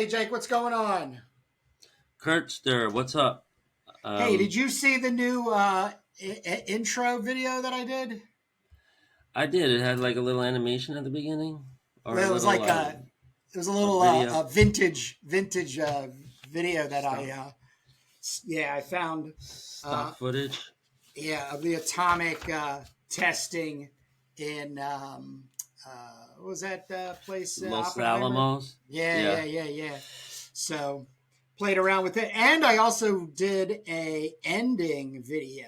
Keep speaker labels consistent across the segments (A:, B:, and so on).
A: Hey, Jake, what's going on?
B: Kurtster, what's up?
A: Hey,
B: Um,
A: did you see the new intro video that I did?
B: I did. It had like a little animation at the beginning, or a
A: Well,
B: little
A: it was a
B: a
A: little
B: video.
A: vintage video that
B: Stock
A: I found uh,
B: stock footage.
A: of the atomic testing in what was that place,
B: Los
A: Oppenheimer?
B: Alamos. Yeah.
A: Yeah. So played around with it, and I also did a ending video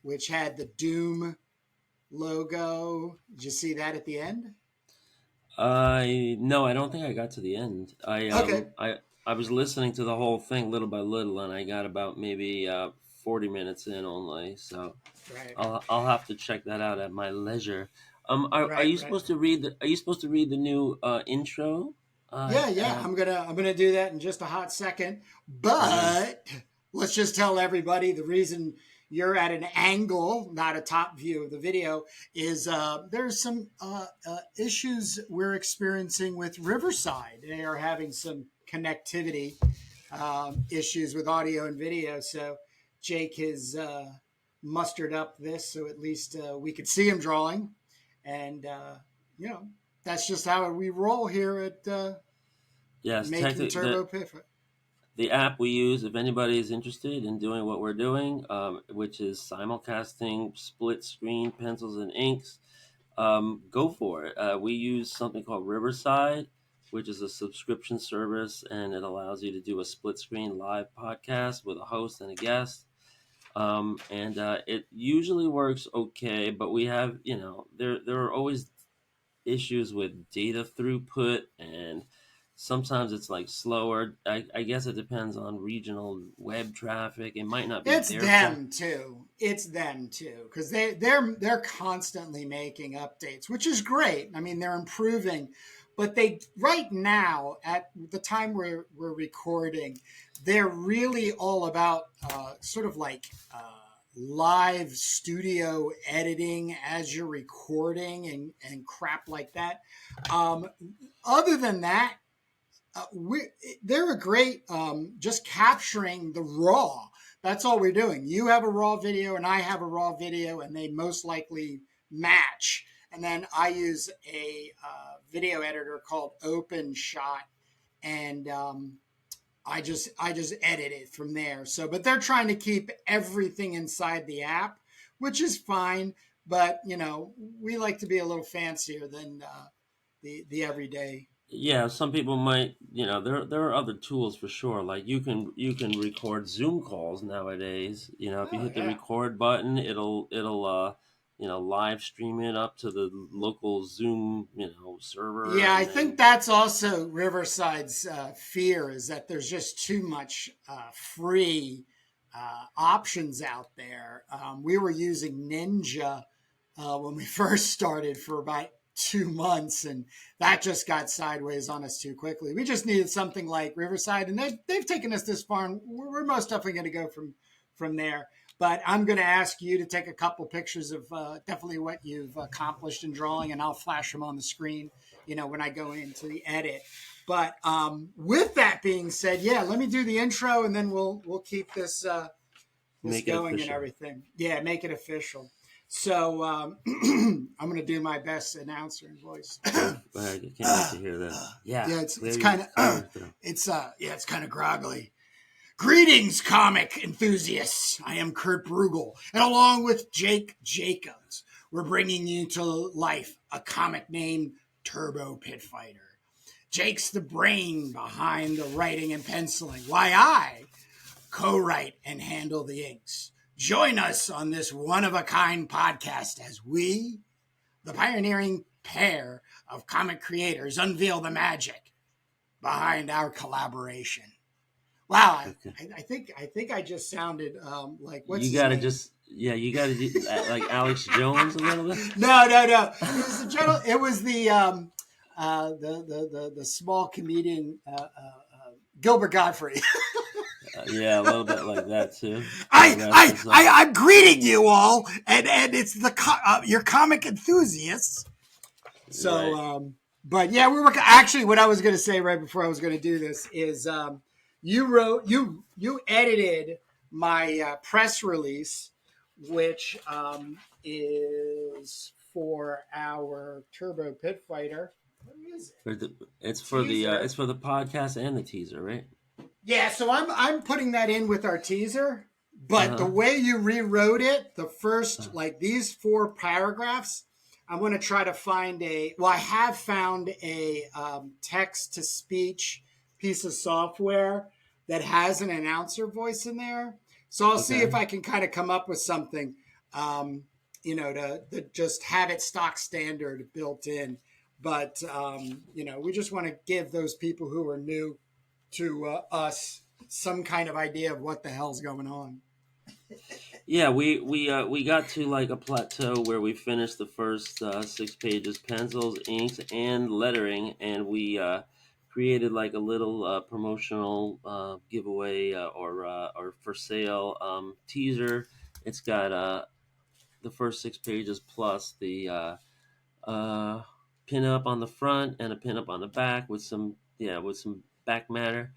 A: which had the Doom logo. Did you see that at the end?
B: I no, I don't think I got to the end.
A: Okay.
B: I was listening to the whole thing little by little, and I got about maybe 40 minutes in only. So
A: Right.
B: I'll have to check that out at my leisure. Are
A: Right.
B: you
A: Right.
B: supposed to read the Are you supposed to read the new intro?
A: Yeah. I'm gonna do that in just a hot second.
B: Okay.
A: But let's just tell everybody the reason you're at an angle, not a top view of the video, is there's some issues we're experiencing with Riverside. They are having some connectivity issues with audio and video. So Jake has mustered up this so at least we could see him drawing, and you know that's just how we roll here at
B: Yes,
A: Making
B: technically,
A: Turbo Piff.
B: the app we use, if anybody is interested in doing what we're doing, which is simulcasting, split screen, pencils and inks, go for it. We use something called Riverside, which is a subscription service, and it allows you to do a split screen live podcast with a host and a guest. And it usually works okay, but we have, there are always issues with data throughput, and sometimes it's like slower. I guess it depends on regional web traffic. It might not be
A: It's
B: their fault.
A: them too. It's them too because they're constantly making updates, which is great. I mean, they're improving, but they right now at the time we're recording, they're really all about sort of like live studio editing as you're recording and crap like that. Um, Other than that, we they're a great just capturing the raw. That's all we're doing. You have a raw video and I have a raw video, and they most likely match. And then I use a video editor called Open Shot, and I just edit it from there. So, but they're trying to keep everything inside the app, which is fine. But we like to be a little fancier than the everyday.
B: Yeah, some people might, there are other tools for sure. Like you can record Zoom calls nowadays. If you
A: Oh
B: hit the
A: yeah.
B: record button, it'll live stream it up to the local Zoom, server,
A: Yeah, I
B: and
A: think
B: then
A: that's also Riverside's fear is that there's just too much free options out there. We were using Ninja when we first started for about 2 months, and that just got sideways on us too quickly. We just needed something like Riverside, and they've taken us this far, and we're most definitely going to go from there. But I'm going to ask you to take a couple pictures of definitely what you've accomplished in drawing, and I'll flash them on the screen, when I go into the edit. But with that being said, yeah, let me do the intro, and then we'll keep this
B: make it
A: going and
B: official.
A: everything. Yeah, make it official. So I'm going to do my best announcer voice.
B: Go ahead. I can't wait to hear this. Yeah,
A: Yeah, it's
B: clear your
A: kind of
B: clear your throat.
A: it's kind of groggly. Greetings, comic enthusiasts. I am Kurt Brugel, and along with Jake Jacobs, we're bringing you to life a comic named Turbo Pit Fighter. Jake's the brain behind the writing and penciling. Why I co-write and handle the inks. Join us on this one-of-a-kind podcast as we, the pioneering pair of comic creators, unveil the magic behind our collaboration. Wow,
B: Okay.
A: I think I just sounded like what's
B: You
A: his
B: gotta
A: name?
B: just yeah, you gotta do like Alex Jones a little bit.
A: No. It was the general. It was the small comedian Gilbert Godfrey.
B: Yeah, a little bit like that too. For the
A: I,
B: rest
A: I,
B: of
A: I,
B: us.
A: I'm greeting you all, and it's your comic enthusiasts. So,
B: Right.
A: but yeah, we were actually what I was going to say right before I was going to do this is you edited my press release, which is for our Turbo Pit Fighter. What is it?
B: For the,
A: Teaser.
B: it's for the podcast and the teaser, right?
A: Yeah, so I'm putting that in with our teaser, but the
B: Uh
A: way you rewrote it, the first
B: huh.
A: like these four paragraphs, I'm going to try to find a. Well, I have found a text to speech piece of software that has an announcer voice in there. So I'll see if
B: Okay.
A: I can kind of come up with something, um, to just have it stock standard built in. But we just want to give those people who are new to us some kind of idea of what the hell's going on.
B: Yeah, we got to like a plateau where we finished the first 6 pages, pencils, inks, and lettering, and we created like a little promotional giveaway or for sale teaser. It's got the first 6 pages plus the uh, pin up on the front and a pin up on the back with some back matter.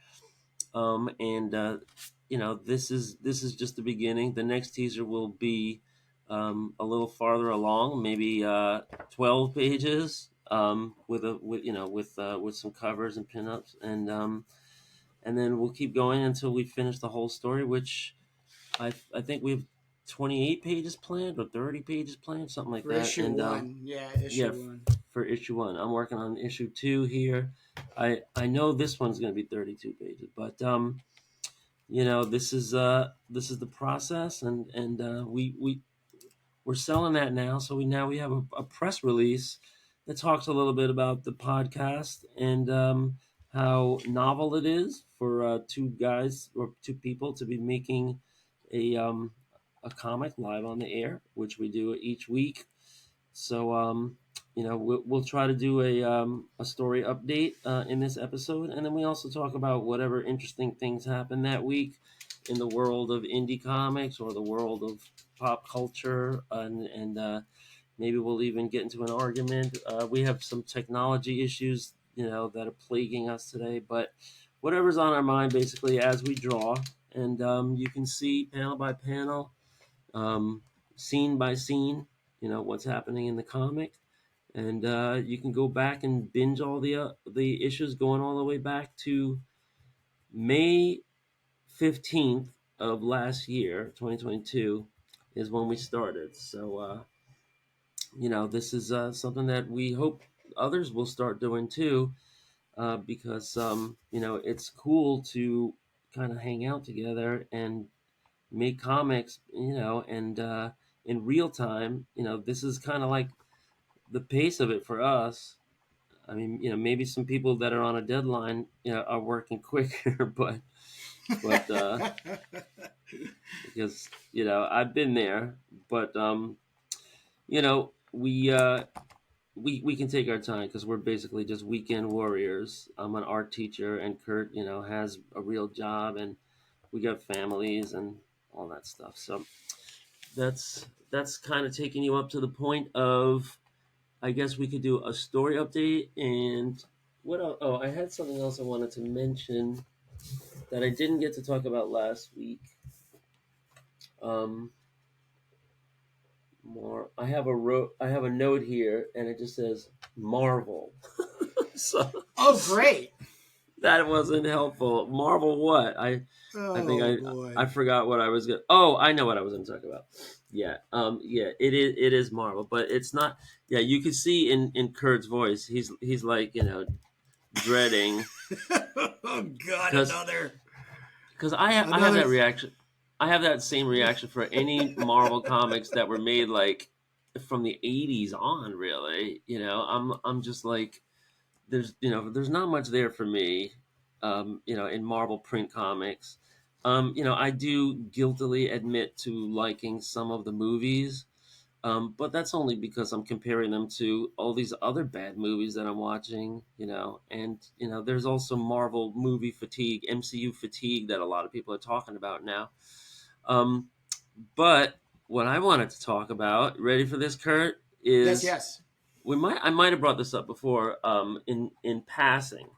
B: And this is just the beginning. The next teaser will be a little farther along, maybe 12 pages, with some covers and pinups, and then we'll keep going until we finish the whole story, which I think we have 28 pages planned or 30 pages planned, something like
A: For
B: that.
A: issue
B: And
A: one. Yeah,
B: yeah,
A: issue one.
B: for issue one, I'm working on issue two here. I know this one's going to be 32 pages, but this is the process, and we're selling that now. So we have a press release that talks a little bit about the podcast and how novel it is for two guys or two people to be making a comic live on the air, which we do each week. So we'll try to do a story update in this episode, and then we also talk about whatever interesting things happen that week in the world of indie comics or the world of pop culture, and maybe we'll even get into an argument. We have some technology issues, that are plaguing us today, but whatever's on our mind, basically, as we draw, and you can see panel by panel, um, scene by scene, what's happening in the comic, and you can go back and binge all the issues going all the way back to May 15th of last year, 2022, is when we started. So this is something that we hope others will start doing too, because it's cool to kind of hang out together and make comics, and in real time. This is kind of like the pace of it for us. I mean, maybe some people that are on a deadline, are working quicker, but because I've been there, but we can take our time because we're basically just weekend warriors. I'm an art teacher, and Kurt, has a real job, and we got families and all that stuff. So that's kind of taking you up to the point of, I guess we could do a story update. And what else? Oh, I had something else I wanted to mention that I didn't get to talk about last week. Um, more. I have a note here, and it just says Marvel. So
A: Oh, great.
B: that wasn't helpful. Marvel what? I think
A: Oh,
B: I
A: boy.
B: forgot what I was going. Oh, I know what I was going to talk about. Yeah. Yeah. It is Marvel, but it's not. Yeah, you can see in Kurt's voice, he's like dreading,
A: Oh, God,
B: because
A: another.
B: I have
A: Another.
B: that reaction. I have that same reaction for any Marvel comics that were made like from the '80s on. Really, I'm just like, there's not much there for me, in Marvel print comics. I do guiltily admit to liking some of the movies, but that's only because I'm comparing them to all these other bad movies that I'm watching, and there's also Marvel movie fatigue, MCU fatigue that a lot of people are talking about now. Um, but what I wanted to talk about, ready for this, Kurt,
A: Yes,
B: is
A: yes.
B: I might have brought this up before in passing,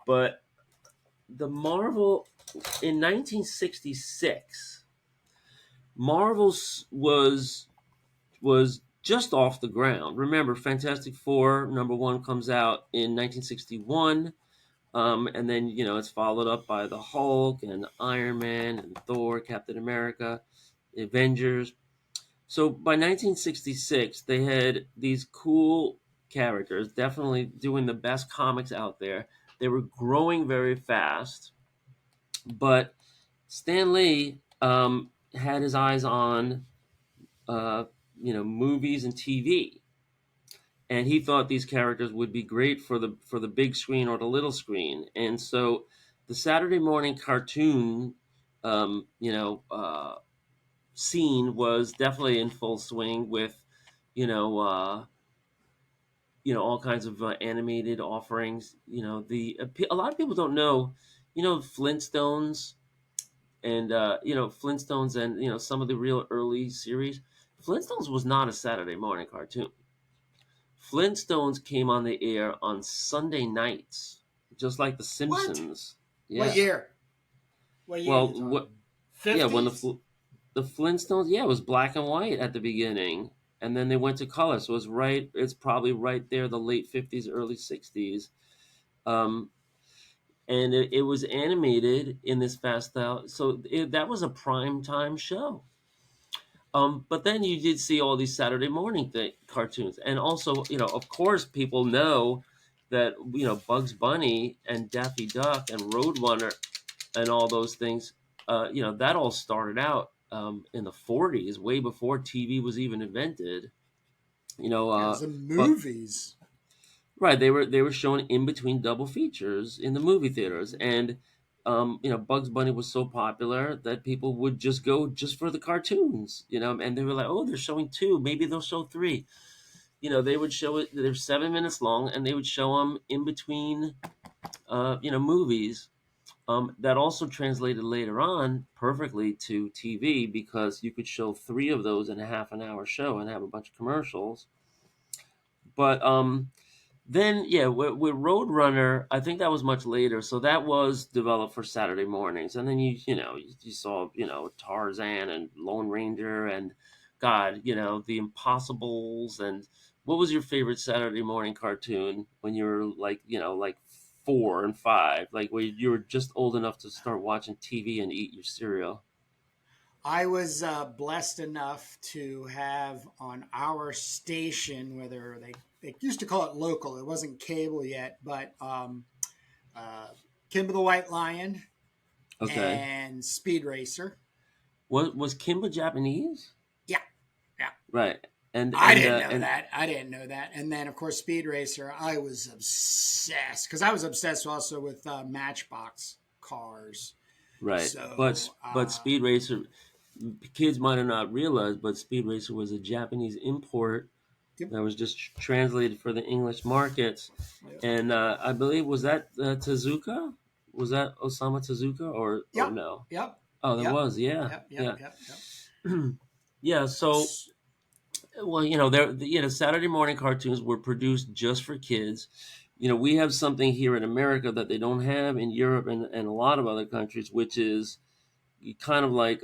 B: but the Marvel in 1966, Marvel's was just off the ground. Remember, Fantastic Four #1 comes out in 1961, and then it's followed up by the Hulk and Iron Man and Thor, Captain America, Avengers. So by 1966, they had these cool characters, definitely doing the best comics out there. They were growing very fast, but Stan Lee had his eyes on uh, movies and TV, and he thought these characters would be great for the big screen or the little screen. And so the Saturday morning cartoon, um, you know, uh, scene was definitely in full swing with, you know, uh, all kinds of animated offerings. A lot of people don't know, Flintstones and Flintstones and some of the real early series. Flintstones was not a Saturday morning cartoon. Flintstones came on the air on Sunday nights, just like The
A: What?
B: Simpsons.
A: What
B: Yeah.
A: year? What year are you
B: Well, what?
A: talking?
B: Yeah, when
A: 50s?
B: the Flintstones, yeah, it was black and white at the beginning, and then they went to color. So it's probably right there, the late 50s, early 60s. Um, and it was animated in this fast style. So that was a prime time show. But then you did see all these Saturday morning cartoons, and also, of course, people know that Bugs Bunny and Daffy Duck and Roadrunner and all those things. That all started out in the '40s, way before TV was even invented. You know,
A: Yeah, it
B: uh,
A: was the
B: but
A: movies.
B: Right, they were shown in between double features in the movie theaters,
A: Mhm.
B: and Bugs Bunny was so popular that people would just go just for the cartoons, and they were like, oh, they're showing two, maybe they'll show three. They would show it. They're 7 minutes long, and they would show them in between, movies. That also translated later on perfectly to TV because you could show three of those in a half an hour show and have a bunch of commercials. But then, yeah, with Roadrunner, I think that was much later. So that was developed for Saturday mornings, and then you saw Tarzan and Lone Ranger and God, the Impossibles. And what was your favorite Saturday morning cartoon when you were like 4 and 5, like where you were just old enough to start watching TV and eat your cereal?
A: I was blessed enough to have on our station, whether they used to call it local, it wasn't cable yet, but uh, Kimber the White Lion
B: Okay,
A: and Speed Racer.
B: was Kimba Japanese?
A: Yeah, yeah.
B: Right, and
A: I
B: and
A: didn't
B: uh,
A: know
B: and
A: that. I didn't know that. And then, of course, Speed Racer, I was obsessed because I was obsessed also with Matchbox cars.
B: right,
A: So,
B: but Speed Racer, kids might have not realized, but Speed Racer was a Japanese import
A: yep,
B: that was just translated for the English markets.
A: yep,
B: And I believe, was that Tezuka? Was that Osamu Tezuka or
A: yep,
B: no?
A: yep,
B: Oh, that
A: yep,
B: was, yeah,
A: yep, yep,
B: yeah.
A: yep, yep.
B: Yeah, so well, Saturday morning cartoons were produced just for kids. We have something here in America that they don't have in Europe and a lot of other countries, which is kind of like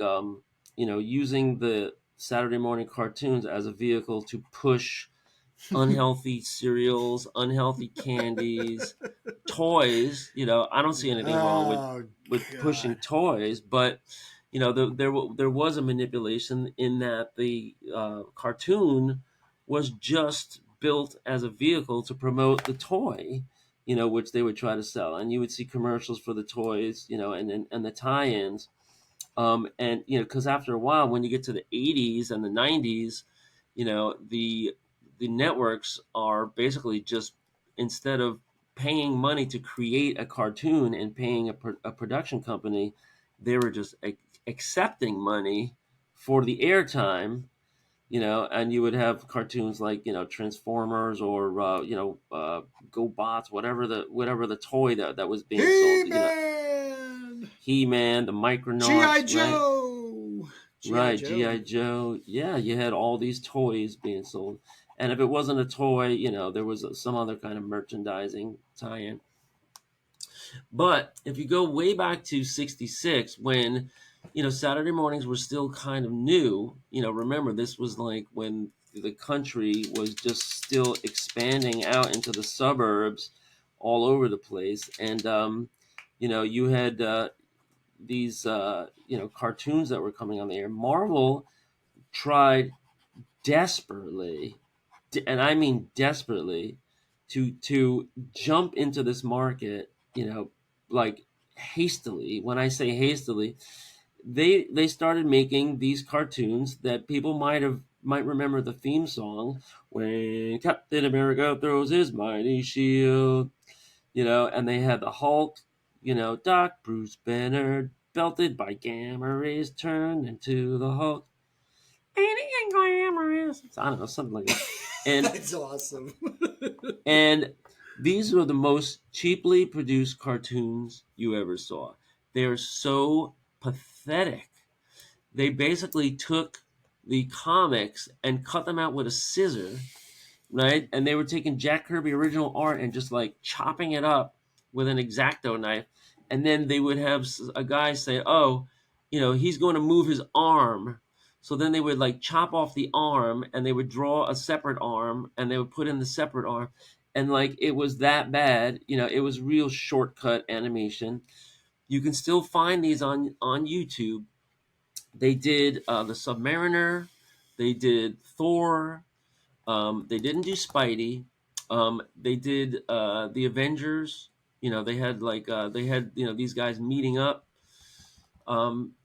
B: using the Saturday morning cartoons as a vehicle to push unhealthy cereals, unhealthy candies, toys. I don't see anything wrong with
A: Oh,
B: pushing
A: God.
B: toys, but there was a manipulation in that the cartoon was just built as a vehicle to promote the toy. Which they would try to sell, and you would see commercials for the toys, and the tie-ins, and because after a while, when you get to the '80s and the '90s, the networks are basically just, instead of paying money to create a cartoon and paying a production company, they were just accepting money for the airtime. And you would have cartoons like Transformers or GoBots, whatever the toy that was being sold.
A: He-Man!
B: He-Man, the
A: G.I.
B: Micronauts, right?
A: Joe! G.I.
B: Right,
A: Joe.
B: GI Joe. Yeah, you had all these toys being sold, And if it wasn't a toy, there was some other kind of merchandising tie-in. But if you go way back to 66, when, Saturday mornings were still kind of new, remember, this was like when the country was just still expanding out into the suburbs all over the place. And, you had these, cartoons that were coming on the air. Marvel tried desperately, and I mean desperately, to jump into this market, like hastily. When I say hastily, they started making these cartoons that people might remember the theme song, when Captain America throws his mighty shield, and they had the Hulk, Doc Bruce Banner belted by gamma rays turned into the Hulk. And glamorous. I don't know, something like that. And
A: That's awesome.
B: and these were the most cheaply produced cartoons you ever saw. They're so pathetic. They basically took the comics and cut them out with a scissor, right? And they were taking Jack Kirby original art and just like chopping it up with an X-Acto knife. And then they would have a guy say, "Oh, he's going to move his arm." So then they would like chop off the arm and they would draw a separate arm and they would put in the separate arm. And like it was that bad, it was real shortcut animation. You can still find these on YouTube. They did the Submariner, they did Thor, they didn't do Spidey. They did the Avengers. They had these guys meeting up.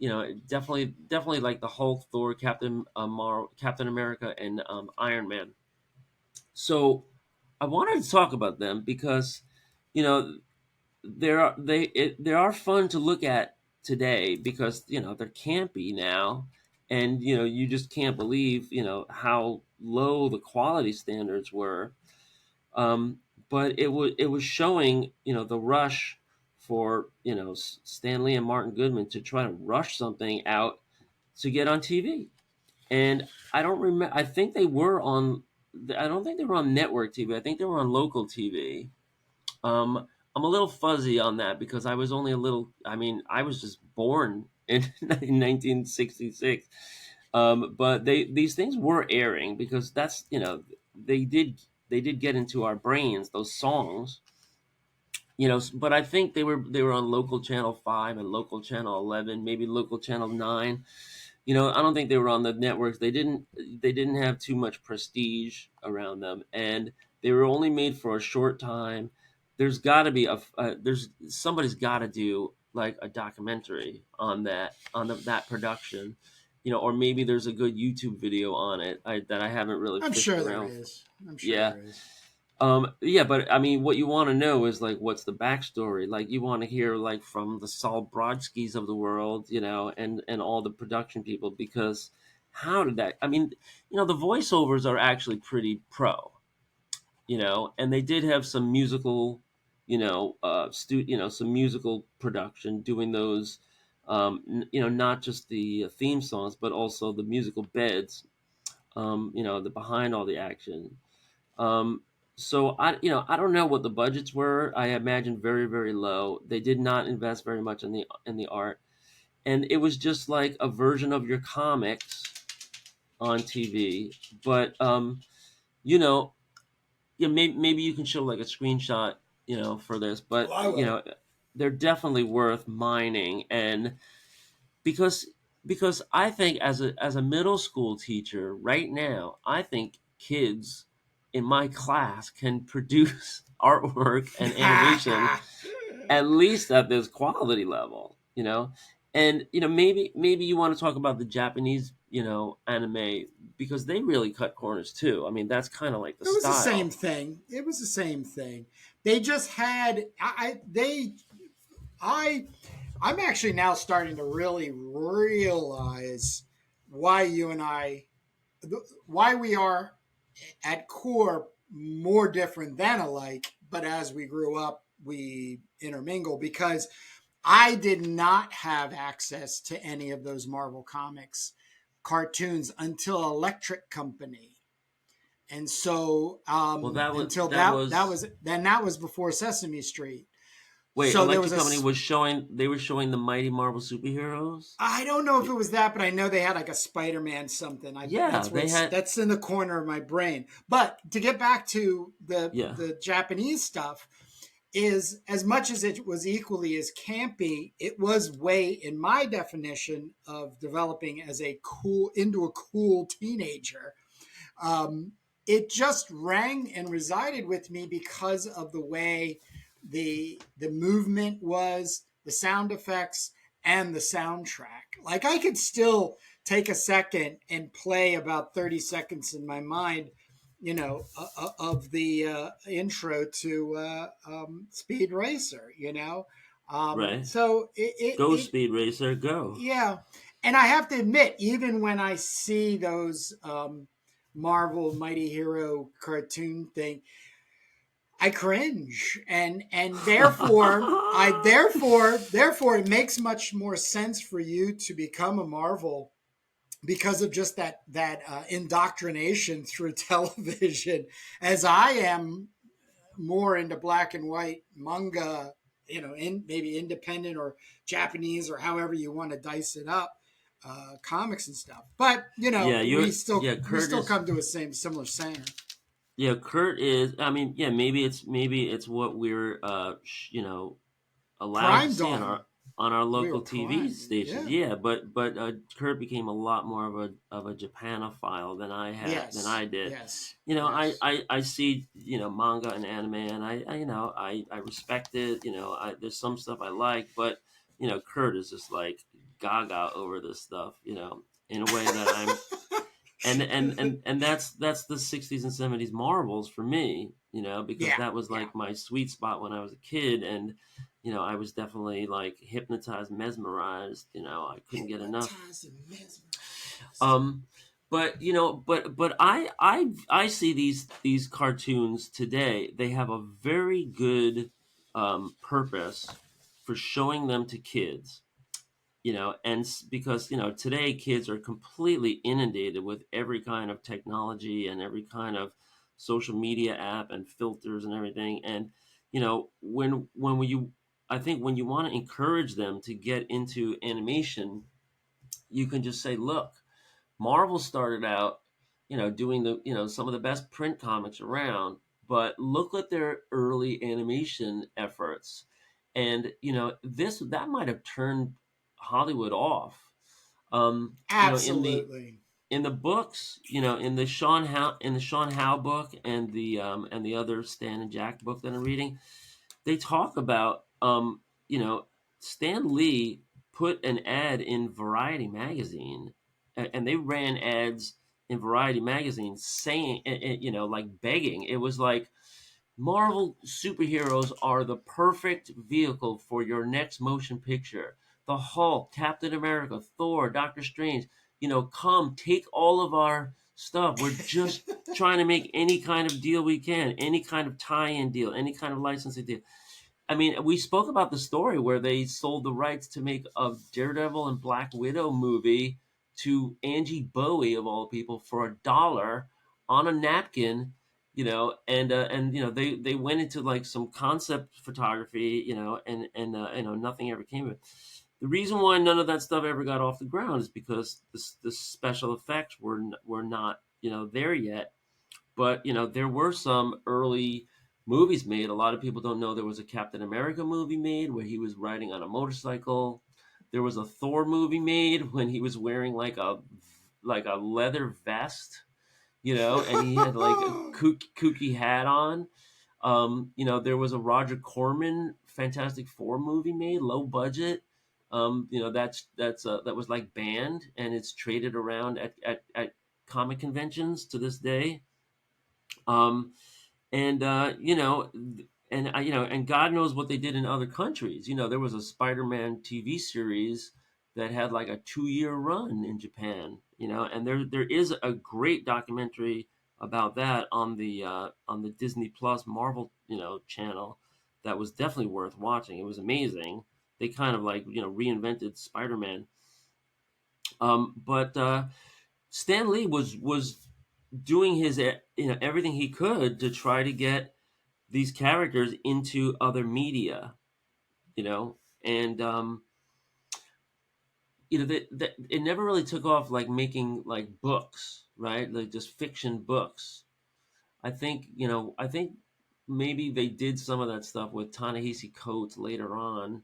B: Definitely like the Hulk, Thor, Captain America, and Iron Man. So I wanted to talk about them because you know they are fun to look at today because they're campy now, and you just can't believe how low the quality standards were. um, but it was showing the rush for Stanley and Martin Goodman to try to rush something out to get on TV. And I don't remember. I think they were on. I don't think they were on network TV. I think they were on local TV. Um, I'm a little fuzzy on that because I was only a little. I mean, I was just born in 1966. But these things were airing because that's they did they did get into our brains, those songs. But I think they were on local channel 5 and local channel 11, maybe local channel 9. I don't think they were on the networks. They didn't have too much prestige around them, and they were only made for a short time. There's got to be there's somebody's got to do like a documentary on that production, or maybe there's a good YouTube video on it that I haven't really
A: I'm
B: fished
A: sure there
B: around.
A: is. I'm sure
B: Yeah.
A: there is.
B: Yeah, but I mean, what you want to know is like, what's the backstory? Like, you want to hear like from the Saul Brodskis of the world, and all the production people, because how did that? I mean, the voiceovers are actually pretty pro, and they did have some musical, some musical production doing those, not just the theme songs, but also the musical beds, the behind all the action. um, so I don't know what the budgets were. I imagine very, very low. They did not invest very much in the art, and it was just like a version of your comics on TV. But you know, yeah, maybe you can show like a screenshot, for this.
A: Oh,
B: But
A: I will.
B: they're definitely worth mining, and because I think as a middle school teacher right now, I think kids in my class can produce artwork and animation at least at this quality level, and maybe you want to talk about the Japanese anime, because they really cut corners too. I mean, that's kind of like the
A: It was the same
B: style.
A: thing. It was the same thing. They just had I I'm actually now starting to really realize why you and I why we are at core more different than alike, but as we grew up we intermingle because I did not have access to any of those Marvel Comics cartoons until Electric Company. And so
B: Well, that was
A: until
B: that
A: that
B: was
A: was then that was before Sesame Street.
B: wait.
A: So there was
B: Electric
A: a
B: Company was showing. They were showing the Mighty Marvel superheroes.
A: I don't know if it was that, but I know they had like a Spider-Man something.
B: Yeah,
A: That's
B: they
A: what's
B: had.
A: that's in the corner of my brain. But to get back to
B: Yeah,
A: the Japanese stuff, is as much as it was equally as campy, it was way, in my definition of developing as a cool into a cool teenager. Um, it just rang and resided with me because of the way the movement was, the sound effects, and the soundtrack. Like I could still take a second and play about 30 seconds in my mind, of the intro to Speed Racer.
B: right.
A: So
B: Go Speed Racer, go.
A: yeah. And I have to admit, even when I see those Marvel Mighty Hero cartoon thing, I cringe, and therefore it makes much more sense for you to become a Marvel because of just that indoctrination through television, as I am more into black and white manga, in maybe independent or Japanese or however you want to dice it up, comics and stuff. But
B: Yeah,
A: we
B: you're.
A: still
B: Yeah,
A: we still
B: Curtis.
A: come to a similar center.
B: Yeah, Kurt is. I mean, yeah, maybe it's what we're allowed to
A: Primed
B: see
A: on.
B: on our
A: We were
B: local TV
A: primed.
B: stations.
A: Yeah.
B: Yeah, but Kurt became a lot more of a Japanophile than
A: Yes.
B: I did.
A: Yes.
B: You know,
A: Yes.
B: I see manga and anime, and I respect it. There's some stuff I like, but Kurt is just like gaga over this stuff. In a way that I'm and that's the 60s and 70s Marvels for me, because
A: Yeah.
B: that was
A: Yeah.
B: like my sweet spot when I was a kid. And I was definitely like hypnotized, mesmerized. I couldn't get enough.
A: Hypnotized and mesmerized.
B: um but I see these cartoons today. They have a very good purpose for showing them to kids, because today kids are completely inundated with every kind of technology and every kind of social media app and filters and everything. And when you I think when you want to encourage them to get into animation, you can just say, look, Marvel started out, doing some of the best print comics around, but look at their early animation efforts. And this that might have turned Hollywood off.
A: Absolutely.
B: In the books, in the Sean Howe book and the other Stan and Jack book that I'm reading, they talk about you know Stan Lee put an ad in Variety magazine, and they ran ads in Variety magazine saying, like begging. It was like, Marvel superheroes are the perfect vehicle for your next motion picture. The Hulk, Captain America, Thor, Doctor Strange, come take all of our stuff. We're just trying to make any kind of deal we can, any kind of tie-in deal, any kind of licensing deal. I mean, we spoke about the story where they sold the rights to make a Daredevil and Black Widow movie to Angie Bowie, of all people, for $1 on a napkin, and they went into like some concept photography, and nothing ever came of it. The reason why none of that stuff ever got off the ground is because the special effects were not there yet. But there were some early movies made. A lot of people don't know there was a Captain America movie made where he was riding on a motorcycle. There was a Thor movie made when he was wearing like a leather vest, and he had like a kooky hat on. There was a Roger Corman Fantastic Four movie made, low budget. That was like banned, and it's traded around at comic conventions to this day. Um, and and God knows what they did in other countries. There was a Spider-Man TV series that had like a 2-year run in Japan. And there is a great documentary about that on the Disney Plus Marvel channel that was definitely worth watching. It was amazing. They kind of like reinvented Spider-Man. But Stan Lee was doing his everything he could to try to get these characters into other media, and it never really took off like making like books, right? Like just fiction books. I think maybe they did some of that stuff with Ta-Nehisi Coates later on.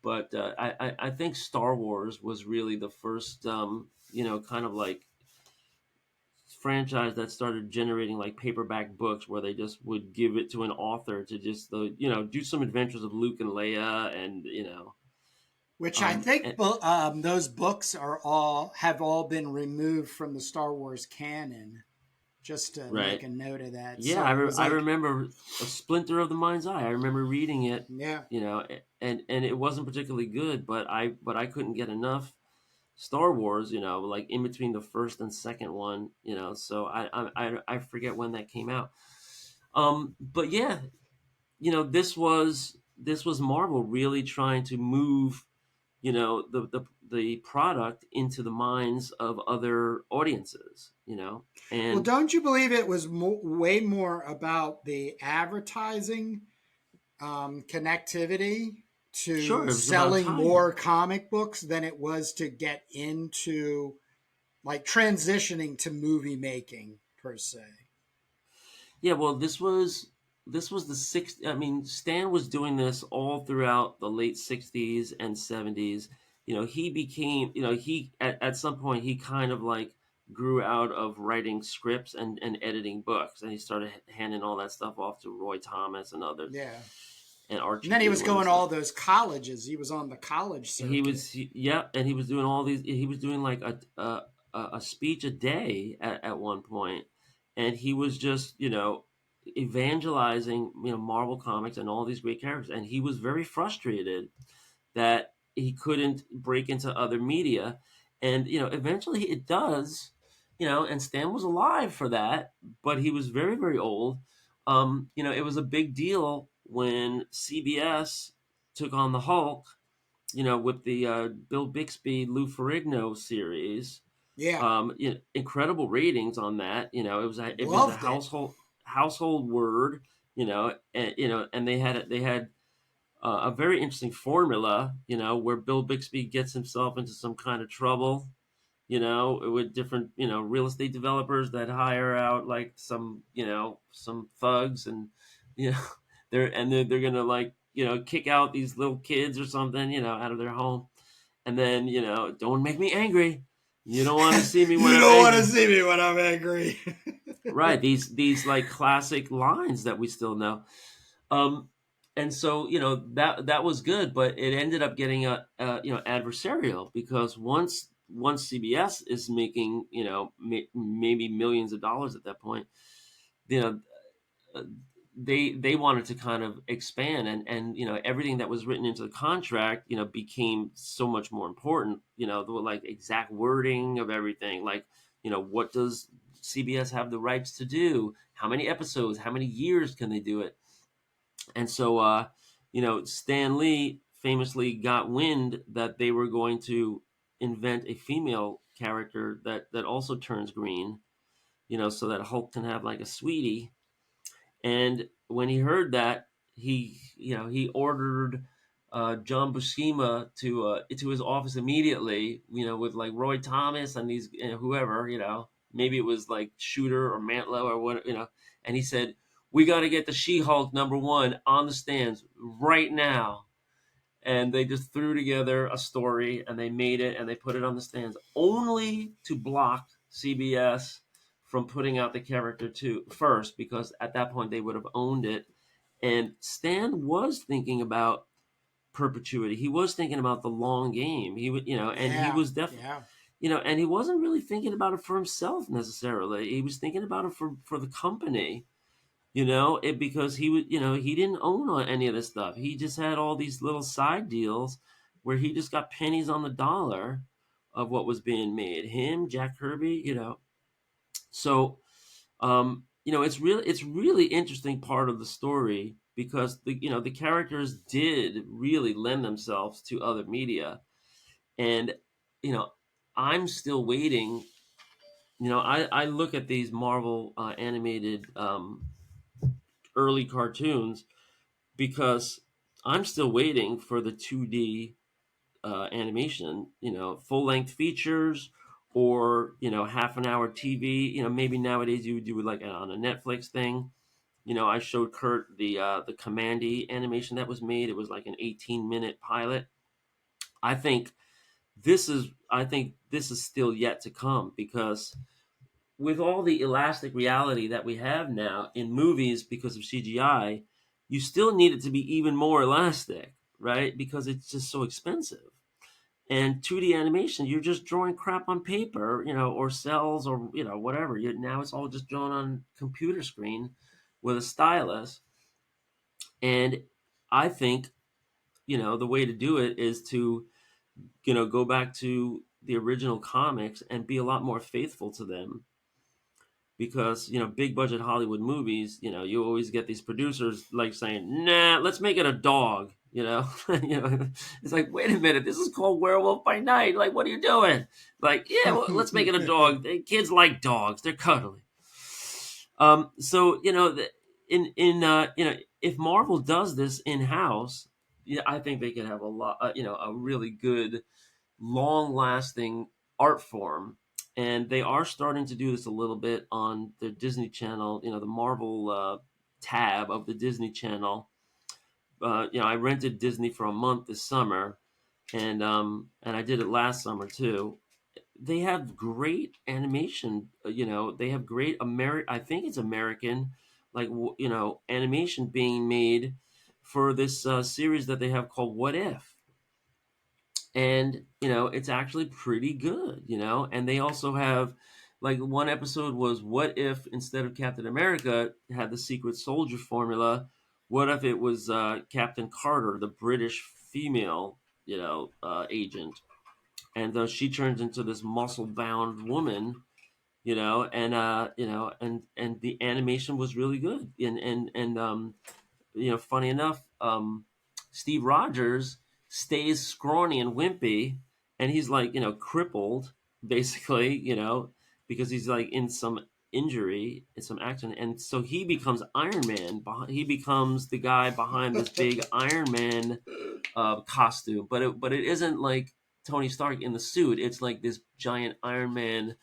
B: But I think Star Wars was really the first, kind of like franchise that started generating like paperback books where they just would give it to an author to just, do some adventures of Luke and Leia, and
A: Which I think
B: and,
A: those books have all been removed from the Star Wars canon. Just to make
B: right.
A: a note of that.
B: Yeah,
A: So it was
B: I
A: like,
B: remember A Splinter of the Mind's Eye. I remember reading it,
A: yeah.
B: and it wasn't particularly good, but I couldn't get enough Star Wars, like in between the first and second one, So I forget when that came out. But yeah, this was Marvel really trying to move, the product into the minds of other audiences,
A: Well,
B: and
A: don't you believe it was way more about the advertising connectivity
B: sure,
A: to
B: it was about
A: selling
B: time.
A: more comic books than it was to get into like transitioning to movie making per se?
B: Yeah, well, this was the sixth. I mean, Stan was doing this all throughout the late '60s and '70s. He became, he at some point he kind of like grew out of writing scripts and editing books, and he started handing all that stuff off to Roy Thomas and others,
A: Yeah.
B: and
A: And
B: Archie
A: then he was
B: Goodwin and
A: going to
B: stuff.
A: all those colleges. He was on the college circuit.
B: Yeah, and he was doing all these. He was doing like a speech a day at one point, and he was just evangelizing Marvel Comics and all these great characters, and he was very frustrated that he couldn't break into other media, and eventually it does, and Stan was alive for that, but he was very very old. It was a big deal when CBS took on the Hulk, with the Bill Bixby, Lou Ferrigno series.
A: Yeah.
B: Incredible ratings on that. It was a
A: Loved it.
B: household word. And they had a very interesting formula. Where Bill Bixby gets himself into some kind of trouble. With different real estate developers that hire out like some thugs, and you know they're gonna like kick out these little kids or something out of their home, and then don't make me angry. You don't want to see me when
A: You
B: I'm
A: don't want to
B: angry.
A: see me when I'm angry.
B: Right, these like classic lines that we still know. um and so that was good, but it ended up getting adversarial, because once CBS is making maybe millions of dollars at that point, you know uh, they wanted to kind of expand, and everything that was written into the contract became so much more important. The like exact wording of everything, like what does CBS have the rights to do, how many episodes, how many years can they do it. And so Stan Lee famously got wind that they were going to invent a female character that also turns green, so that Hulk can have like a sweetie. And when he heard that, he ordered John Buscema to his office immediately. With like Roy Thomas and these whoever. Maybe it was like Shooter or Mantlo or what. And he said, "We got to get the She-Hulk #1 on the stands right now." And they just threw together a story, and they made it, and they put it on the stands only to block CBS from putting out the character to first, because at that point they would have owned it. And Stan was thinking about perpetuity. He was thinking about the long game. He would, and he
A: Yeah.
B: was definitely,
A: Yeah.
B: and he wasn't really thinking about it for himself necessarily. He was thinking about it for the company, because he didn't own any of this stuff. He just had all these little side deals where he just got pennies on the dollar of what was being made. Him, Jack Kirby, so it's really interesting part of the story, because the characters did really lend themselves to other media. And you know I'm still waiting I look at these Marvel animated early cartoons because I'm still waiting for the 2D animation, full length features or, half an hour TV. Maybe nowadays you would do it like on a Netflix thing. I showed Kurt the Commandy animation that was made. It was like an 18-minute pilot. I think this is still yet to come because with all the elastic reality that we have now in movies because of CGI, you still need it to be even more elastic, right? Because it's just so expensive. And 2D animation, you're just drawing crap on paper, or cells or whatever. Now it's all just drawn on computer screen with a stylus. And I think the way to do it is to go back to the original comics and be a lot more faithful to them because big budget Hollywood movies, you always get these producers like saying, "Nah, let's make it a dog." It's like, wait a minute, this is called Werewolf by Night. Like, what are you doing? Like, yeah, well, let's make it a dog. Kids like dogs; they're cuddly. So if Marvel does this in house, I think they could have a lot, a really good, long lasting art form. And they are starting to do this a little bit on the Disney Channel, the Marvel tab of the Disney Channel. I rented Disney for a month this summer, and I did it last summer too. They have great animation. They have great I think it's American, like animation being made for this series that they have called What If, and it's actually pretty good. And they also have like one episode was what if instead of Captain America had the secret soldier formula, what if it was Captain Carter, the British female agent, and she turns into this muscle bound woman, and the animation was really good. And funny enough, Steve Rogers stays scrawny and wimpy, and he's like, crippled basically, because he's like in some injury, in some accident, and so he becomes Iron Man. He becomes the guy behind this big Iron Man costume, but it isn't like Tony Stark in the suit. It's like this giant Iron Man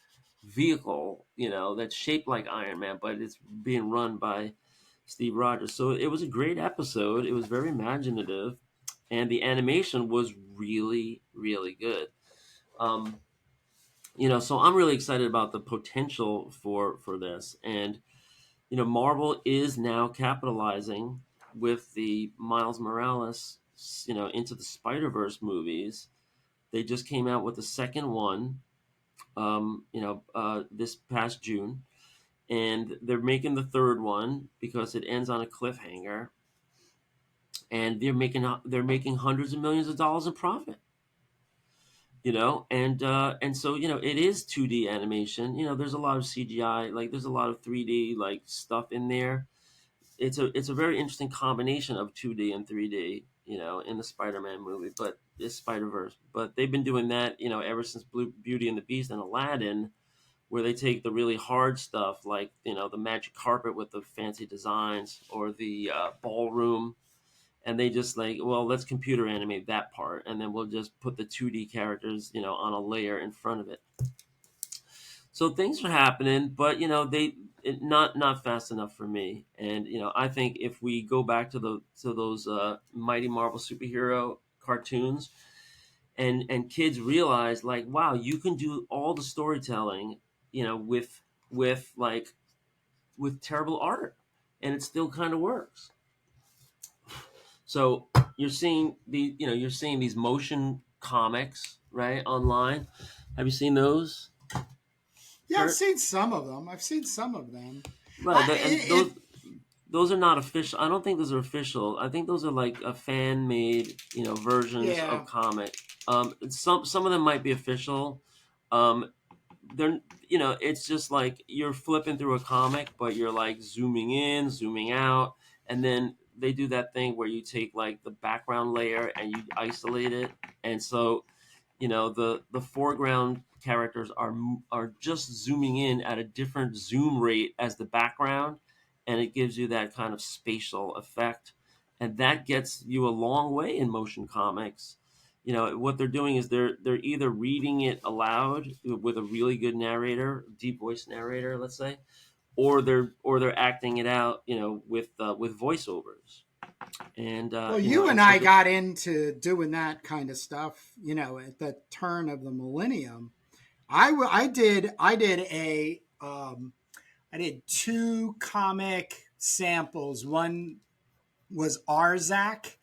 B: vehicle, that's shaped like Iron Man, but it's being run by Steve Rogers. So it was a great episode. It was very imaginative, and the animation was really, really good. Um, so I'm really excited about the potential for this, and Marvel is now capitalizing with the Miles Morales, into the Spider-Verse movies. They just came out with the second one, this past June, and they're making the third one because it ends on a cliffhanger, and they're making hundreds of millions of dollars in profit. And so it is 2D animation. There's a lot of CGI, like there's a lot of 3D like stuff in there. It's a very interesting combination of 2D and 3D, in the Spider-Man movie, but it's Spider-Verse. But they've been doing that, ever since Beauty and the Beast and Aladdin, where they take the really hard stuff, like the magic carpet with the fancy designs, or the ballroom, and they just like, well, let's computer animate that part, and then we'll just put the 2D characters, on a layer in front of it. So things are happening, but not fast enough for me. And I think if we go back to those Mighty Marvel superhero cartoons, and kids realize like, wow, you can do all the storytelling, with like with terrible art, and it still kind of works. So you're seeing these motion comics, right, online. Have you seen those,
A: Yeah, I've
B: Kurt?
A: seen some of them. I've seen some of them.
B: Right, and
A: It,
B: those are not official. I don't think those are official. I think those are like a fan made, versions of
A: yeah.
B: comic. Some of them might be official. Um, they're it's just like you're flipping through a comic, but you're like zooming in, zooming out, and then they do that thing where you take like the background layer and you isolate it, and so the foreground characters are just zooming in at a different zoom rate as the background, and it gives you that kind of spatial effect, and that gets you a long way in motion comics. What they're doing is they're either reading it aloud with a really good narrator, deep voice narrator, let's say, or they're acting it out, with voiceovers. And
A: Well, you and
B: it's
A: I
B: like
A: got into doing that kind of stuff, at the turn of the millennium. I did two comic samples. One was Arzak,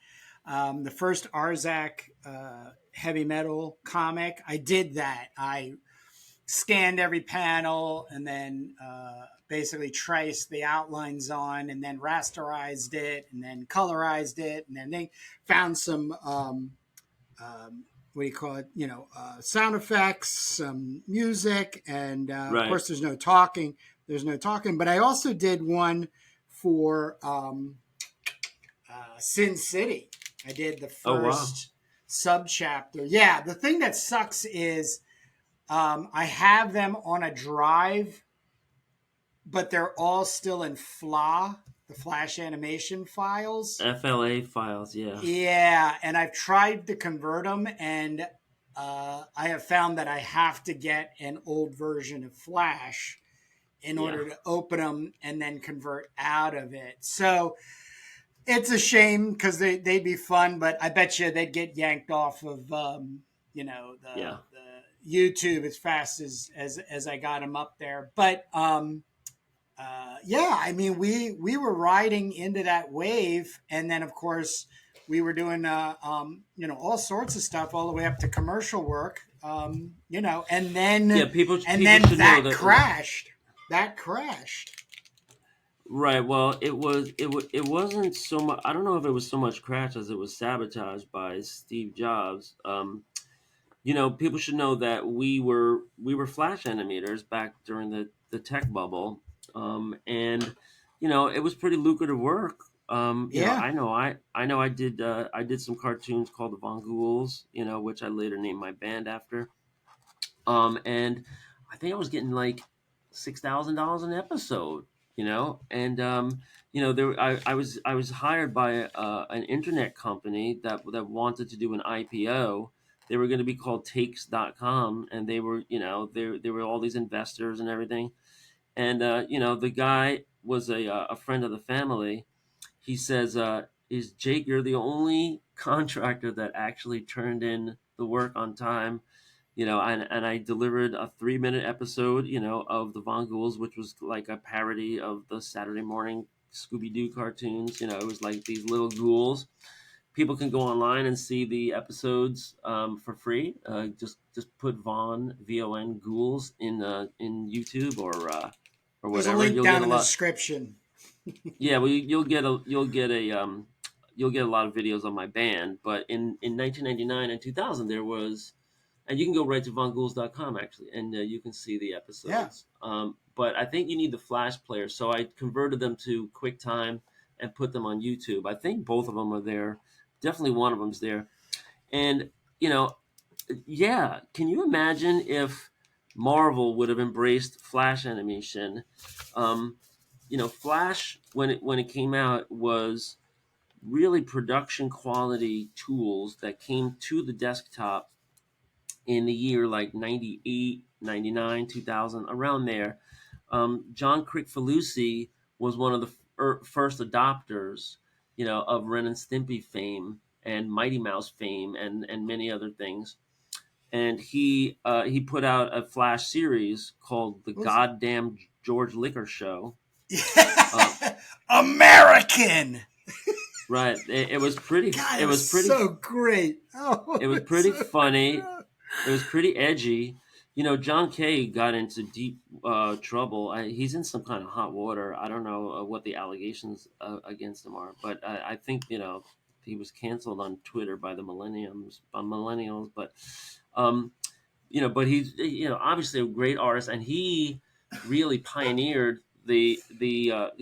A: the first Arzak heavy metal comic. I did that. I scanned every panel and then basically traced the outlines on, and then rasterized it, and then colorized it, and then they found some what do you call it? Sound effects, some music, and of
B: right.
A: course, there's no talking. There's no talking. But I also did one for Sin City. I did the
B: Oh wow.
A: first sub chapter. Yeah, the thing that sucks is I have them on a drive, but they're all still in FLA, the Flash animation files.
B: FLA files, yeah.
A: Yeah, and I've tried to convert them, and I have found that I have to get an old version of Flash in
B: Yeah.
A: order to open them and then convert out of it. So it's a shame because they'd be fun, but I bet you they'd get yanked off of
B: Yeah.
A: the YouTube as fast as I got them up there. But yeah, I mean, we were riding into that wave, and then of course we were doing all sorts of stuff all the way up to commercial work, and
B: Yeah,
A: then
B: people should know
A: that
B: that.
A: crashed. That crashed.
B: Right. Well, it wasn't so much. I don't know if it was so much crash as it was sabotaged by Steve Jobs. People should know that we were Flash animators back during the tech bubble, and it was pretty lucrative work.
A: Yeah.
B: I know I did some cartoons called the Von Ghouls, which I later named my band after. And I think I was getting like $6,000 an episode, and I was hired by an internet company that wanted to do an IPO. They were going to be called Takes.com, and they were, there were all these investors and everything. And the guy was a friend of the family. He says, "Is Jake? You're the only contractor that actually turned in the work on time." And I delivered a 3-minute episode, of the Von Ghouls, which was like a parody of the Saturday morning Scooby Doo cartoons. It was like these little ghouls. People can go online and see the episodes for free. Just put Von Ghouls in YouTube or
A: There's a
B: whatever.
A: link
B: You'll get
A: down
B: a
A: in the
B: lot.
A: description.
B: Yeah, well, you'll get a lot of videos on my band. But in 1999 and 2000, there was, and you can go right to vonghouls.com actually, and you can see the
A: Yeah.
B: episodes. But I think you need the Flash player, so I converted them to QuickTime and put them on YouTube. I think both of them are there. Definitely one of them's there. And you know, yeah, can you imagine if Marvel would have embraced Flash animation? Um, Flash when it came out was really production quality tools that came to the desktop in the year like 98, 99, 2000, around there. John Crickfalusi was one of the first adopters, of Ren and Stimpy fame and Mighty Mouse fame and many other things. And he put out a Flash series called The
A: Was
B: Goddamn George Liquor Show. Uh,
A: American.
B: right. It was pretty.
A: God,
B: It
A: it was
B: was pretty.
A: so great. Oh,
B: It was
A: it's
B: pretty
A: so
B: funny.
A: great.
B: It was pretty edgy. John Kay got into deep trouble. He's in some kind of hot water. I don't know what the allegations against him are, but I think he was canceled on Twitter by the millennials. But but he's obviously a great artist, and he really pioneered the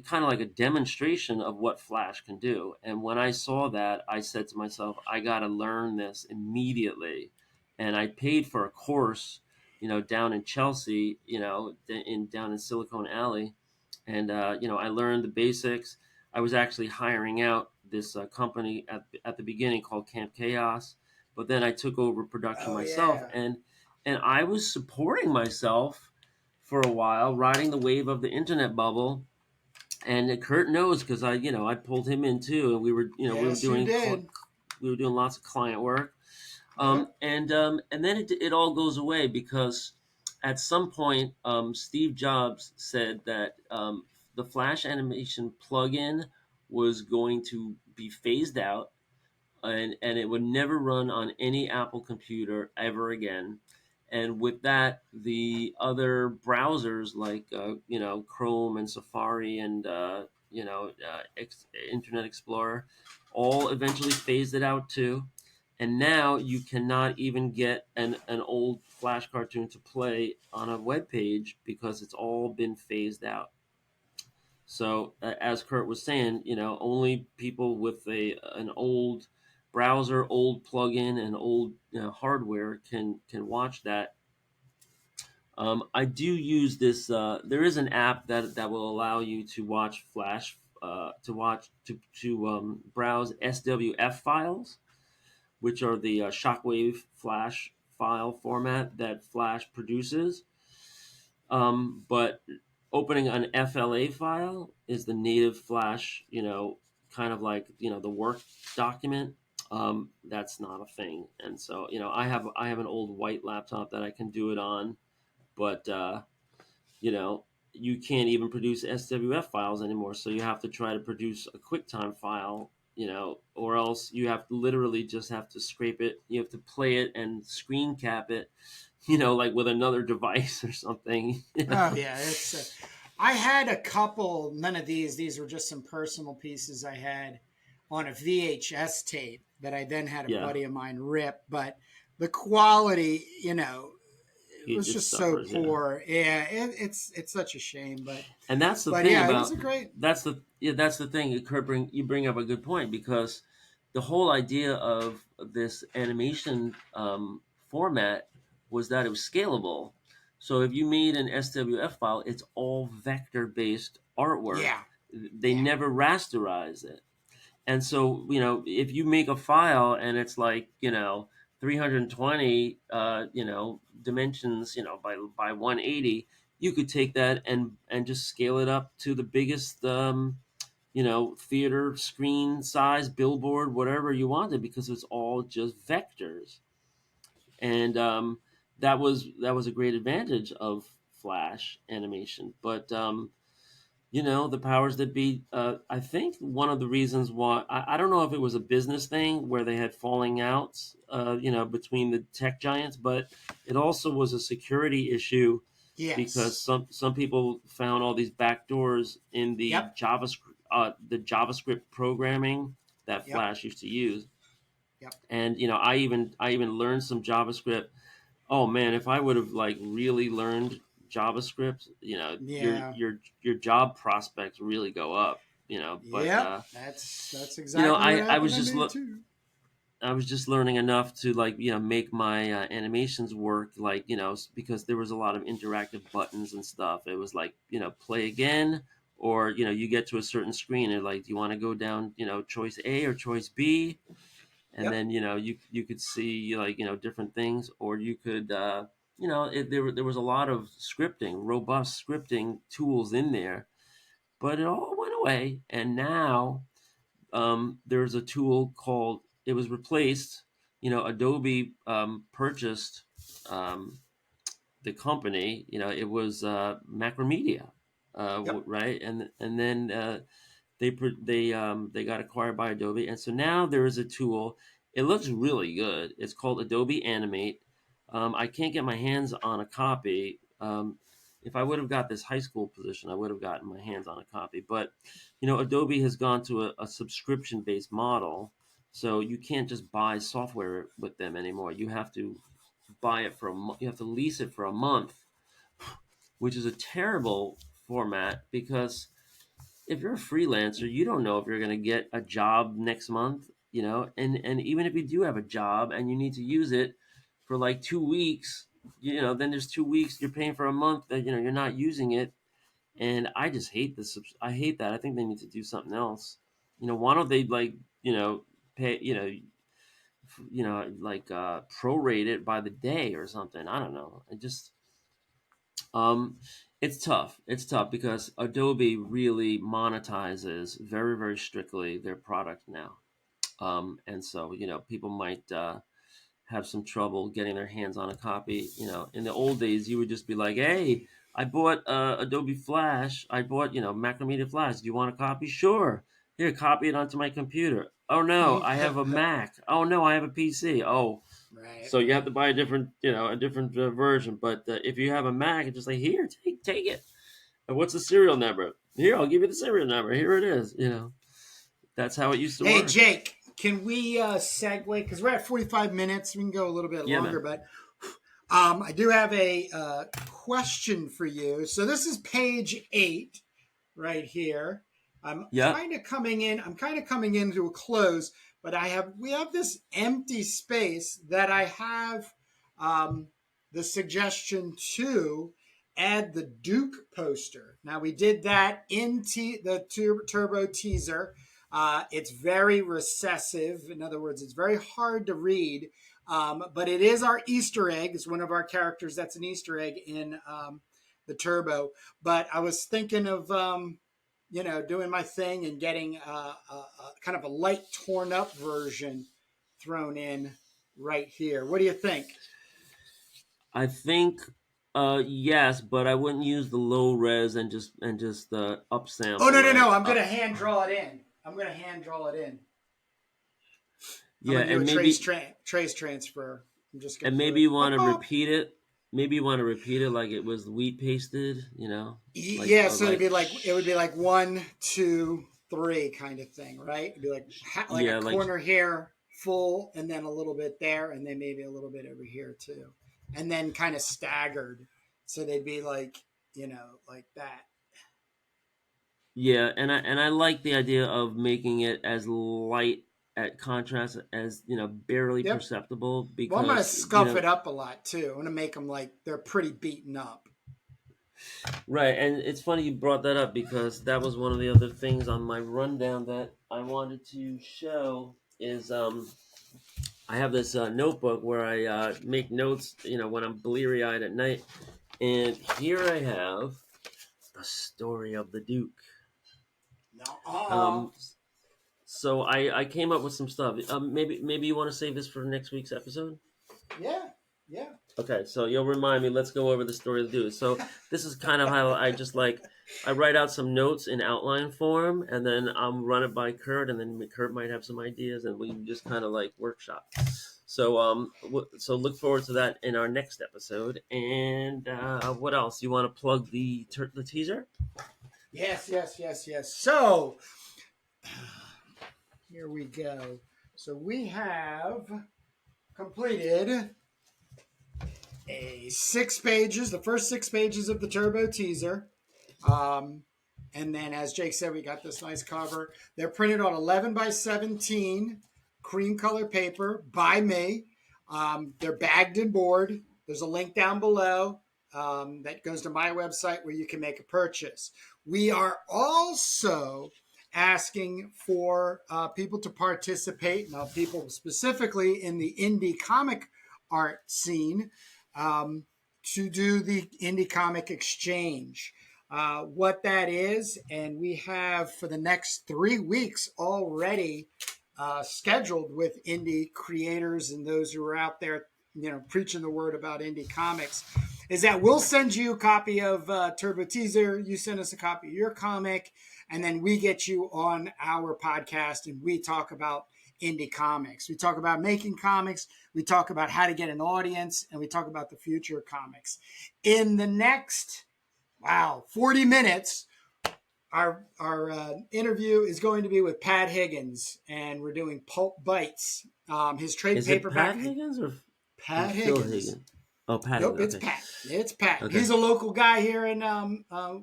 B: kind of like a demonstration of what Flash can do. And when I saw that, I said to myself, I got to learn this immediately. and I paid for a course, down in Chelsea, down in Silicon Alley, and I learned the basics. I was actually hiring out this company at the beginning called Camp Chaos, but then I took over production
A: Oh
B: myself,
A: yeah.
B: and I was supporting myself for a while, riding the wave of the internet bubble. And Kurt knows because I pulled him in too, and
A: Yes, you did.
B: we were doing lots of client work,
A: Yep.
B: and then it all goes away because at some point, Steve Jobs said that the Flash animation plugin was going to be phased out, and it would never run on any Apple computer ever again. And with that, the other browsers like Chrome and Safari and Internet Explorer all eventually phased it out too. And now you cannot even get an old Flash cartoon to play on a web page because it's all been phased out. So as Kurt was saying, only people with an old browser, old plugin, and old hardware can watch that. I do use this. There is an app that will allow you to watch Flash, to browse SWF files, which are the shockwave Flash file format that Flash produces. But opening an FLA file is the native Flash, kind of like the work document. That's not a thing, and so I have an old white laptop that I can do it on, but you know you can't even produce SWF files anymore. So you have to try to produce a QuickTime file, or else you have to literally just have to scrape it. You have to play it and screen cap it, like with another device or something.
A: Oh yeah, it's. I had a couple. None of these. These were just some personal pieces I had on a VHS tape that I then had a
B: Yeah,
A: buddy of mine rip. But the quality, it was
B: it
A: just so
B: suffers. Yeah,
A: poor. Yeah, it's such a shame.
B: and that's the
A: But
B: thing
A: yeah, it was
B: about
A: a great.
B: that's the thing. Kurt, you bring up a good point because the whole idea of this animation format was that it was scalable. So if you made an SWF file, it's all vector based artwork.
A: Yeah,
B: They
A: yeah,
B: never rasterize it. And so, if you make a file and it's like, 320, dimensions, by 180, you could take that and just scale it up to the biggest, theater screen size, billboard, whatever you wanted, because it's all just vectors. And that was a great advantage of Flash animation. But the powers that be. I think one of the reasons why I don't know if it was a business thing where they had falling outs, between the tech giants, but it also was a security issue because
A: yes,
B: some people found all these backdoors in
A: yep,
B: the JavaScript programming that
A: yep,
B: Flash used to use,
A: yep,
B: and I even learned some JavaScript. Oh man, if I would have like really learned JavaScript,
A: yeah,
B: your job prospects really go up. But
A: yep. That's exactly what
B: I
A: happened
B: was
A: to
B: just
A: me too.
B: I was just learning enough to like make my animations work, like because there was a lot of interactive buttons and stuff. It was like play again, or you get to a certain screen and like, do you want to go down choice A or choice B, and
A: Yep,
B: then you could see like different things, or you could there was a lot of scripting, robust scripting tools in there, but it all went away. And now there's a tool called, it was replaced. Adobe purchased um, the company. It was Macromedia,
A: yep,
B: right, and then they got acquired by Adobe, and so now there is a tool. It looks really good. It's called Adobe Animate. I can't get my hands on a copy. If I would have got this high school position, I would have gotten my hands on a copy. But Adobe has gone to a subscription based model, so you can't just buy software with them anymore. You have to buy it for a month. You have to lease it for a month, which is a terrible format because if you're a freelancer, you don't know if you're going to get a job next month, and even if you do have a job and you need to use it, for like 2 weeks. Then there's 2 weeks you're paying for a month that you're not using it, and I just hate this. I hate that. I think they need to do something else. Why don't they pay like prorate it by the day or something? I don't know. Um, it's tough. It's tough because Adobe really monetizes very, very strictly their product now. And so, people might have some trouble getting their hands on a copy. In the old days, you would just be like, hey, I bought Adobe Flash. I bought, Macromedia Flash. Do you want a copy? Sure. Here, copy it onto my computer. Oh, no, I have a Mac. Oh, no, I have a PC. Oh,
A: Right.
B: so you have to buy a different version. But if you have a Mac, it's just like, here, take it. And what's the serial number? Here, I'll give you the serial number. Here it is. That's how it used to
A: Hey,
B: work.
A: Jake, can we segue? Because we're at 45 minutes. We can go a little bit
B: Yeah,
A: longer,
B: man.
A: but I do have a question for you. So this is page 8 right here. I'm
B: Yeah.
A: kind of coming in. I'm kind of coming into a close, but we have this empty space that I have the suggestion to add the Duke poster. Now we did that in the Turbo teaser. It's very recessive. In other words, it's very hard to read. But it is our Easter egg. It's one of our characters that's an Easter egg in the Turbo. But I was thinking of doing my thing and getting kind of a light torn up version thrown in right here. What do you think?
B: I think yes, but I wouldn't use the low res and just
A: Oh, no,
B: upsample
A: no,
B: it.
A: no. I'm going to hand draw it in. I'm going to hand draw it in. I'm
B: Yeah,
A: going to do a
B: and
A: trace transfer. I'm just going
B: and
A: to do
B: maybe
A: it.
B: you want
A: Boop,
B: to
A: boop.
B: repeat it. Maybe you want to repeat it like it was wheat pasted.
A: Yeah, so it would be like 1, 2, 3 kind of thing, right? It'd be like a
B: yeah, like
A: corner here full, and then a little bit there, and then maybe a little bit over here too, and then kind of staggered, so they'd be like like that.
B: yeah, and I like the idea of making it as light at contrast as barely
A: Yep.
B: perceptible
A: Well, I'm gonna
B: because
A: scuff it up a lot too. I'm gonna make them like they're pretty beaten up.
B: right, and it's funny you brought that up because that was one of the other things on my rundown that I wanted to show is I have this notebook where I make notes, when I'm bleary eyed at night, and here I have the story of the Duke.
A: No.
B: Um, so I came up with some stuff. Maybe you want to save this for next week's episode.
A: Yeah. Yeah.
B: Okay, so you'll remind me. Let's go over the story of the Duke. So this is kind of how I just I write out some notes in outline form, and then run it by Kurt, and then Kurt might have some ideas, and we just kind of workshop. So look forward to that in our next episode. And what else? You want to plug the teaser?
A: Yes. Yes. Yes. Yes. So here we go. So we have completed the first 6 pages of the Turbo teaser. And then, as Jake said, we got this nice cover. They're printed on 11 by 17 cream color paper by me. They're bagged and board. There's a link down below that goes to my website where you can make a purchase. We are also asking for people to participate, now people specifically in the indie comic art scene, to do the indie comic exchange. What that is, and we have for the next 3 weeks already scheduled with indie creators and those who are out there, preaching the word about indie comics, is that we'll send you a copy of Turbo Teaser. You send us a copy of your comic, and then we get you on our podcast and we talk about indie comics. We talk about making comics. We talk about how to get an audience, and we talk about the future of comics. In the next 40 minutes, our interview is going to be with Pat Higgins, and we're doing Pulp Bites. His trade
B: Is it
A: paperback.
B: Pat Higgins or
A: Pat
B: Phil
A: Higgins.
B: Higgins? Oh, Pat
A: Nope,
B: Higgins.
A: it's Pat. It's Pat.
B: Okay.
A: He's a local guy here in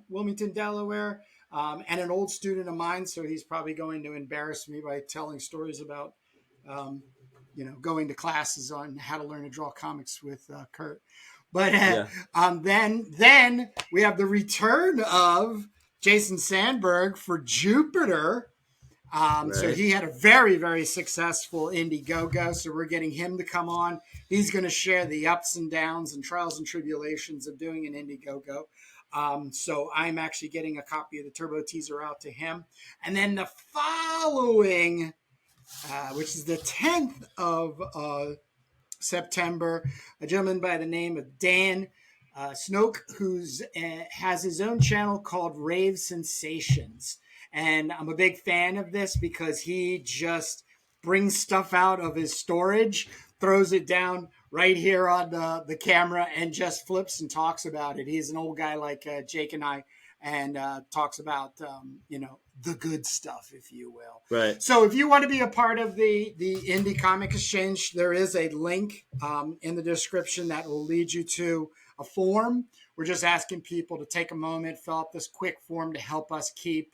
A: Wilmington, Delaware, and an old student of mine. So he's probably going to embarrass me by telling stories about going to classes on how to learn to draw comics with Kurt. But
B: Yeah.
A: then we have the return of Jason Sandberg for Jupiter. So
B: Right.
A: he had a very, very successful Indiegogo. So we're getting him to come on. He's going to share the ups and downs and trials and tribulations of doing an Indiegogo. So I'm actually getting a copy of the Turbo teaser out to him. And then the following, which is the 10th of September, a gentleman by the name of Dan Snoke, who's has his own channel called Rave Sensations. And I'm a big fan of this because he just brings stuff out of his storage, throws it down right here on the camera, and just flips and talks about it. He's an old guy like Jake and I, and talks about the good stuff, if you will.
B: Right.
A: So if you want to be a part of the Indie Comic Exchange, there is a link in the description that will lead you to a form. We're just asking people to take a moment, fill out this quick form to help us keep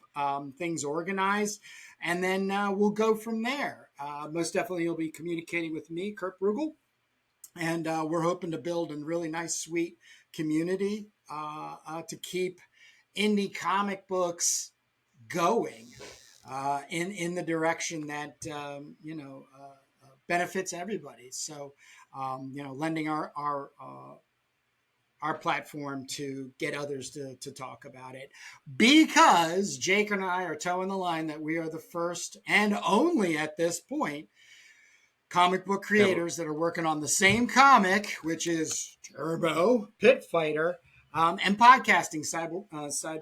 A: things organized, and then we'll go from there. Most definitely, you'll be communicating with me, Kurt Brugel, and we're hoping to build a really nice, sweet community to keep indie comic books going in the direction that benefits everybody. So lending our platform to get others to talk about it, because Jake and I are towing the line that we are the first and only at this point comic book creators that are working on the same comic, which is Turbo Pit Fighter, and podcasting side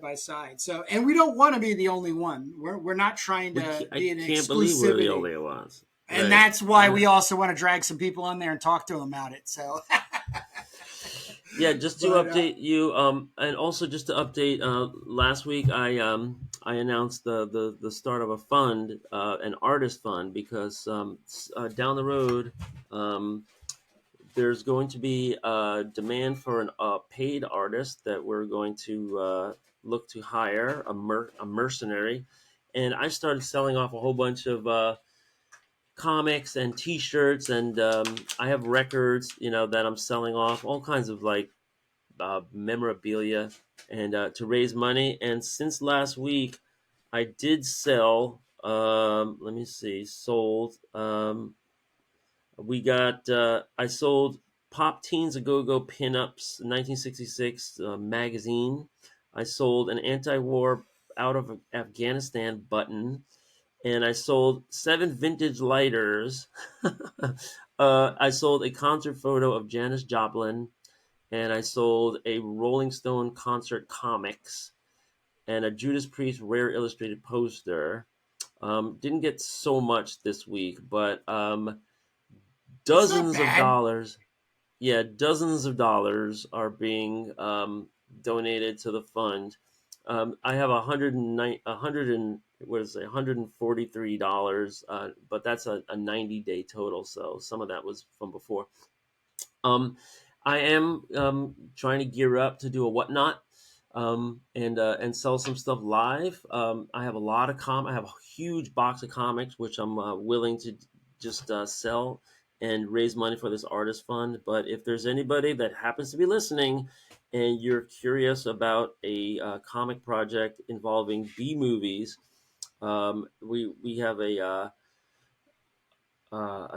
A: by side. So, and we don't want to be the only one. We're not trying to
B: I
A: be an
B: can't believe we're the
A: exclusivity.
B: only ones.
A: And
B: Right.
A: that's why we also want to drag some people on there and talk to them about it. So,
B: Yeah, just to update you, and also just to update. Last week, I announced the start of a fund, an artist fund, because down the road, there's going to be a demand for a paid artist that we're going to look to hire, a mercenary, and I started selling off a whole bunch of comics and T-shirts, and I have records, that I'm selling off, all kinds of like memorabilia, and to raise money. And since last week, I did sell. Let me see. Sold. We got. I sold Pop Teens a Go Go Pinups 1966 magazine. I sold an anti-war out of Afghanistan button, and I sold 7 vintage lighters. I sold a concert photo of Janis Joplin, and I sold a Rolling Stone concert comics and a Judas Priest rare illustrated poster. Didn't get so much this week, but
A: that's not
B: dozens of
A: bad.
B: dollars. Yeah, dozens of dollars are being donated to the fund. I have 109, 100 and what is it, $143, but that's a 90-day total. So some of that was from before. Um, I am trying to gear up to do a whatnot, and sell some stuff live. I have a lot of I have a huge box of comics which I'm willing to just sell and raise money for this artist fund. But if there's anybody that happens to be listening and you're curious about a comic project involving B movies, we have a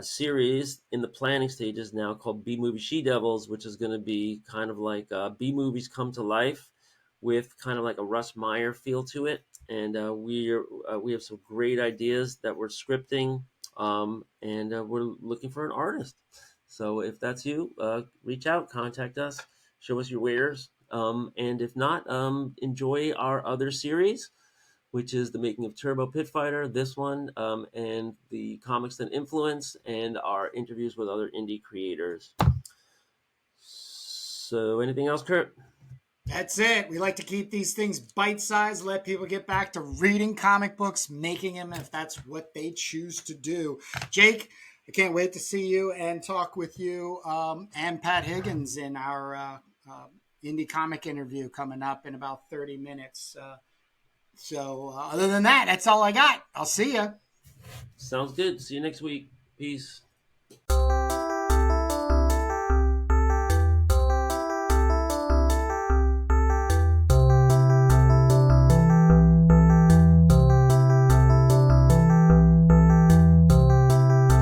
B: series in the planning stages now called B Movie She Devils, which is going to be kind of like B movies come to life with kind of like a Russ Meyer feel to it. And we have some great ideas that we're scripting, and we're looking for an artist. So if that's you, reach out, contact us, show us your wares. And if not, enjoy our other series, which is the making of Turbo Pit Fighter, this one, and the comics that influence, and our interviews with other indie creators. So, anything else, Kurt?
A: That's it. We like to keep these things bite-sized, let people get back to reading comic books, making them if that's what they choose to do. Jake, I can't wait to see you and talk with you and Pat Higgins in our indie comic interview coming up in about 30 minutes. So other than that, that's all I got. I'll see you.
B: Sounds good. See you next week. Peace.